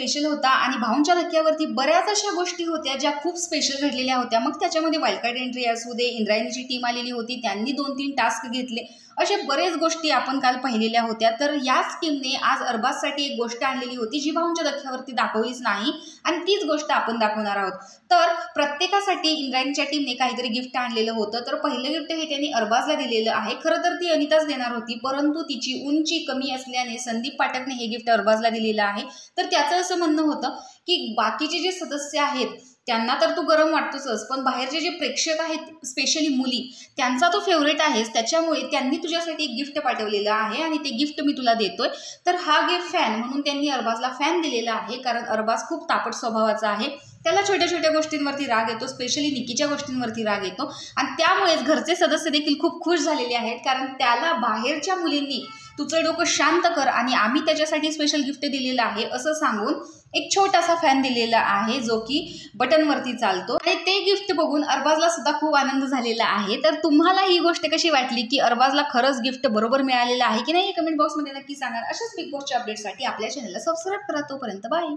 Special होता आणि भाऊंच्या धक्क्यावरती बऱ्याच अशा गोष्टी होत्या ज्या खूप स्पेशल घडलेल्या होत्या। मग त्याच्यामध्ये वाईल्ड कार्ड एंट्री असू दे, इंद्रायणीची टीम आलेली होती, त्यांनी 2-3 टास्क घेतले, अशा बरेच गोष्टी आपण काल पाहिलेल्या होत्या। तर याच टीमने आज अरबाजसाठी एक गोष्ट आणलेली होती जी भाऊंच्या धक्क्यावरती दाखवलीच नाही आणि तीच गोष्ट आपण दाखवणार आहोत। तर प्रत्येकासाठी इंद्रायणीच्या टीमने काहीतरी गिफ्ट आणलेलं होतं। तर पहिलं गिफ्ट हे त्यांनी अरबाजला दिलेलं आहे। खरं तर ती अनिताच देणार होती, परंतु तिची उंची कमी असल्याने संदीप पाठकने हे गिफ्ट अरबाजला दिलेलं आहे। तर त्याचं असं म्हणणं होतं की बाकीचे जे सदस्य आहेत त्यांना तर तू गरम वाटतोच, पण बाहेरचे जे प्रेक्षक आहेत स्पेशली मुली त्यांचा तो फेवरेट आहेस, त्याच्यामुळे त्यांनी तुझ्यासाठी एक गिफ्ट पाठवलेलं आहे आणि ते गिफ्ट मी तुला देतोय। तर हा गिफ्ट फॅन म्हणून त्यांनी अरबाजला फॅन दिलेला आहे, कारण अरबाज खूप तापट स्वभावाचा आहे, त्याला छोट्या छोट्या गोष्टींवरती राग येतो, स्पेशली निकीच्या गोष्टींवरती राग येतो आणि त्यामुळेच घरचे सदस्य देखील खूप खुश झालेले आहेत, कारण त्याला बाहेरच्या मुलींनी तुझं डोकं शांत कर आणि आम्ही त्याच्यासाठी स्पेशल गिफ्ट दिलेलं आहे असं सांगून एक छोटासा फॅन दिलेला आहे जो की बटनवरती चालतो आणि ते गिफ्ट बघून अरबाजला सुद्धा खूप आनंद झालेला आहे। तर तुम्हाला ही गोष्ट कशी वाटली की अरबाजला खरंच गिफ्ट बरोबर मिळालेलं आहे की नाही, कमेंट बॉक्समध्ये नक्की सांगा। अशाच बिग बॉसच्या अपडेटसाठी आपल्या चॅनलला सबस्क्राईब करा। तोपर्यंत बाय।